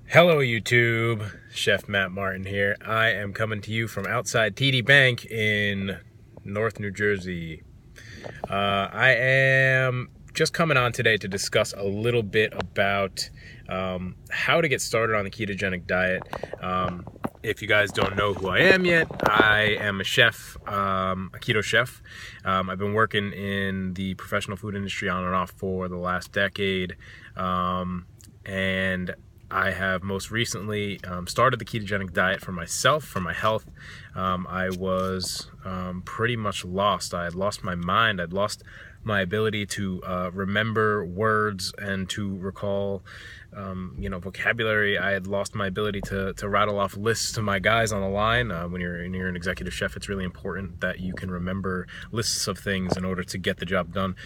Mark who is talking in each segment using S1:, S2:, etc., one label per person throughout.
S1: Hello YouTube, Chef Matt Martin here. I am coming to you from outside TD Bank in North New Jersey. I am just coming on today to discuss a little bit about how to get started on the ketogenic diet. If you guys don't know who I am yet, I am a chef, a keto chef. I've been working in the professional food industry on and off for the last decade, and I have most recently started the ketogenic diet for myself, for my health. I was pretty much lost. I had lost my mind. I'd lost my ability to remember words and to recall vocabulary. I had lost my ability to rattle off lists to my guys on the line. When you're an executive chef, it's really important that you can remember lists of things in order to get the job done.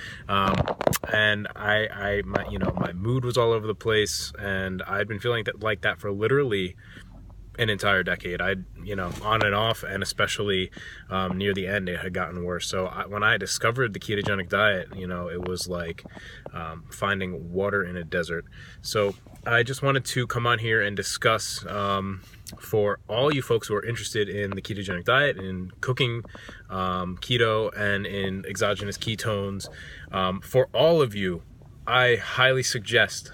S1: And my mood was all over the place, and I'd been feeling like that for literally an entire decade. On and off, and especially near the end, it had gotten worse. So when I discovered the ketogenic diet, it was like finding water in a desert. So I just wanted to come on here and discuss for all you folks who are interested in the ketogenic diet, in cooking keto, and in exogenous ketones. For all of you, I highly suggest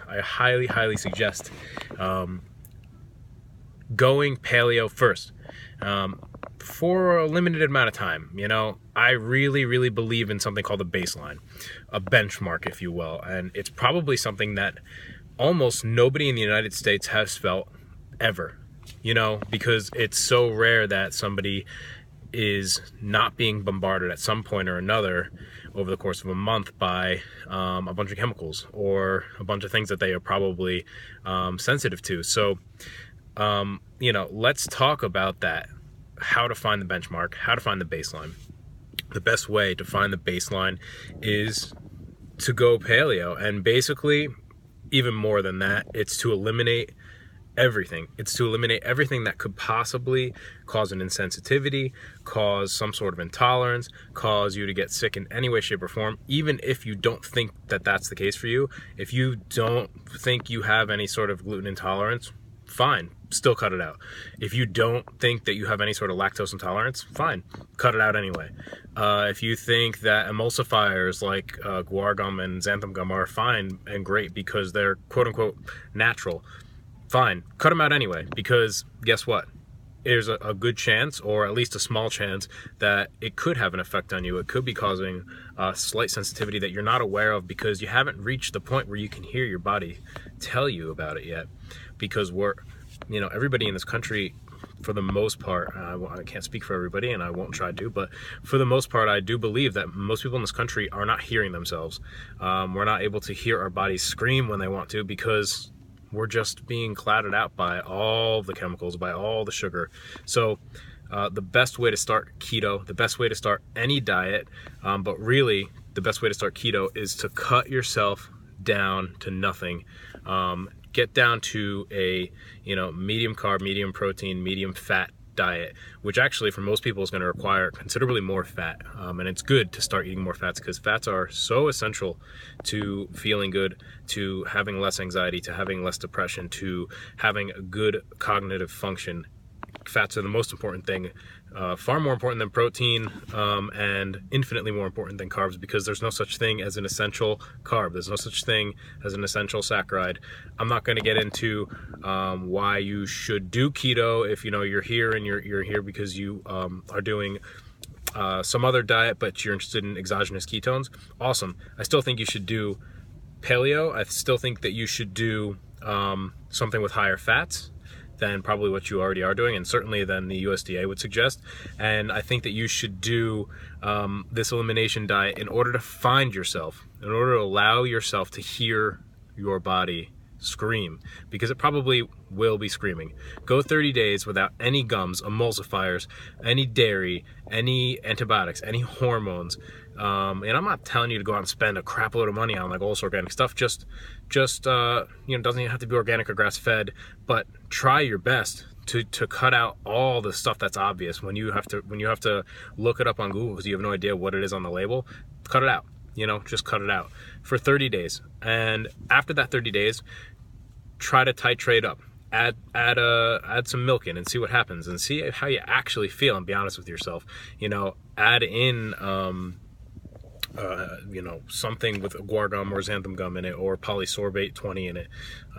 S1: going paleo first for a limited amount of time. I really believe in something called a baseline, a benchmark, if you will, and it's probably something that almost nobody in the United States has felt ever, because it's so rare that somebody is not being bombarded at some point or another over the course of a month by a bunch of chemicals or a bunch of things that they are probably sensitive to. So let's talk about that. How to find the benchmark, how to find the baseline. The best way to find the baseline is to go paleo, and basically, even more than that, it's to eliminate everything. It's to eliminate everything that could possibly cause an insensitivity, cause some sort of intolerance, cause you to get sick in any way, shape, or form. Even if you don't think that that's the case for you, if you don't think you have any sort of gluten intolerance, fine, still cut it out. If you don't think that you have any sort of lactose intolerance, fine, cut it out anyway. If you think that emulsifiers like guar gum and xanthan gum are fine and great because they're quote-unquote natural, fine, cut them out anyway, because guess what? There's a good chance, or at least a small chance, that it could have an effect on you. It could be causing a slight sensitivity that you're not aware of because you haven't reached the point where you can hear your body tell you about it yet. Because everybody in this country, for the most part, I can't speak for everybody and I won't try to, but for the most part, I do believe that most people in this country are not hearing themselves. We're not able to hear our bodies scream when they want to because we're just being clouded out by all the chemicals, by all the sugar. So the best way to start keto, the best way to start any diet, but really the best way to start keto is to cut yourself down to nothing. Get down to a medium carb, medium protein, medium fat diet, which actually for most people is going to require considerably more fat. And it's good to start eating more fats because fats are so essential to feeling good, to having less anxiety, to having less depression, to having a good cognitive function. Fats are the most important thing, far more important than protein, and infinitely more important than carbs, because there's no such thing as an essential carb. There's no such thing as an essential saccharide. I'm not going to get into why you should do keto if you're here and you're here because you are doing some other diet, but you're interested in exogenous ketones. Awesome. I still think you should do paleo. I still think that you should do something with higher fats than probably what you already are doing, and certainly than the USDA would suggest. And I think that you should do this elimination diet in order to find yourself, in order to allow yourself to hear your body scream, because it probably will be screaming. Go 30 days without any gums, emulsifiers, any dairy, any antibiotics, any hormones. And I'm not telling you to go out and spend a crap load of money on like all this organic stuff. Just doesn't even have to be organic or grass fed, but try your best to cut out all the stuff that's obvious when you have to look it up on Google because you have no idea what it is on the label. Cut it out. Just cut it out for 30 days. And after that 30 days, try to titrate up. add some milk in and see what happens, and see how you actually feel, and be honest with yourself. Add in something with guar gum or xanthan gum in it, or polysorbate 20 in it.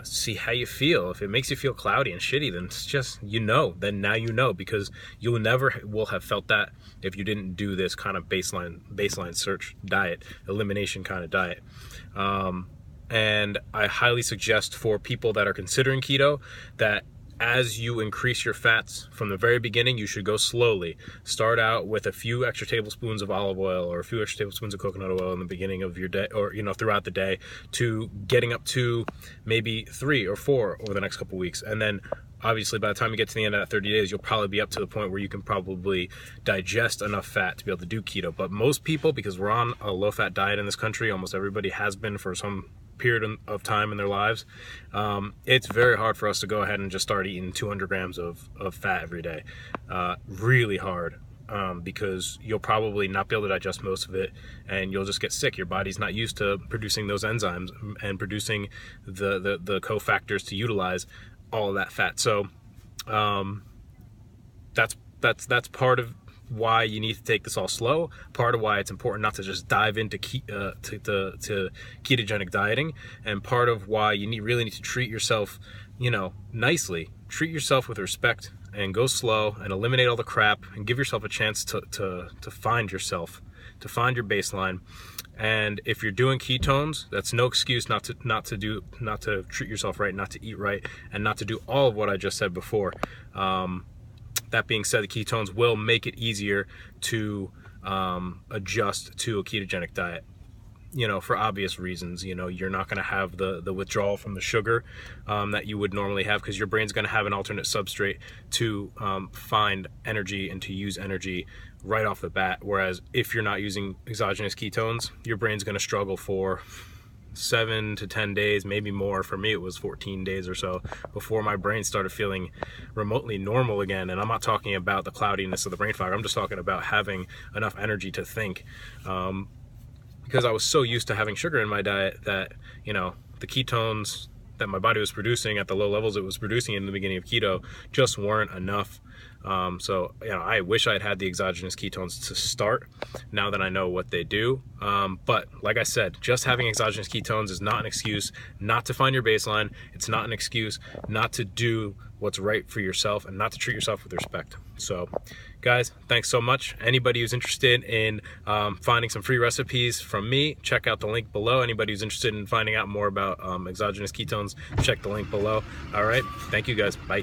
S1: See how you feel. If it makes you feel cloudy and shitty, then it's just, then now because you'll never will have felt that if you didn't do this kind of baseline search diet, elimination kind of diet. And I highly suggest for people that are considering keto that as you increase your fats from the very beginning, you should go slowly. Start out with a few extra tablespoons of olive oil or a few extra tablespoons of coconut oil in the beginning of your day, or throughout the day, to getting up to maybe 3 or 4 over the next couple weeks. And then obviously by the time you get to the end of that 30 days, you'll probably be up to the point where you can probably digest enough fat to be able to do keto. But most people, because we're on a low-fat diet in this country, almost everybody has been for some period of time in their lives, it's very hard for us to go ahead and just start eating 200 grams of fat every day. Really hard, because you'll probably not be able to digest most of it, and you'll just get sick. Your body's not used to producing those enzymes and producing the cofactors to utilize all of that fat. So that's part of why you need to take this all slow, part of why it's important not to just dive into ketogenic dieting, and part of why you really need to treat yourself, nicely. Treat yourself with respect and go slow and eliminate all the crap and give yourself a chance to find yourself, to find your baseline. And if you're doing ketones, that's no excuse not to treat yourself right, not to eat right, and not to do all of what I just said before. That being said, the ketones will make it easier to adjust to a ketogenic diet, for obvious reasons. You're not going to have the withdrawal from the sugar that you would normally have, because your brain's going to have an alternate substrate to find energy and to use energy right off the bat. Whereas if you're not using exogenous ketones, your brain's going to struggle for 7 to 10 days, maybe more. For me, it was 14 days or so before my brain started feeling remotely normal again. And I'm not talking about the cloudiness of the brain fog. I'm just talking about having enough energy to think. Because I was so used to having sugar in my diet that, the ketones that my body was producing at the low levels it was producing in the beginning of keto just weren't enough. So I wish I'd had the exogenous ketones to start, now that I know what they do. But like I said, just having exogenous ketones is not an excuse not to find your baseline. It's not an excuse not to do what's right for yourself and not to treat yourself with respect. So guys, thanks so much. Anybody who's interested in finding some free recipes from me, check out the link below. Anybody who's interested in finding out more about exogenous ketones, check the link below. All right, thank you guys. Bye.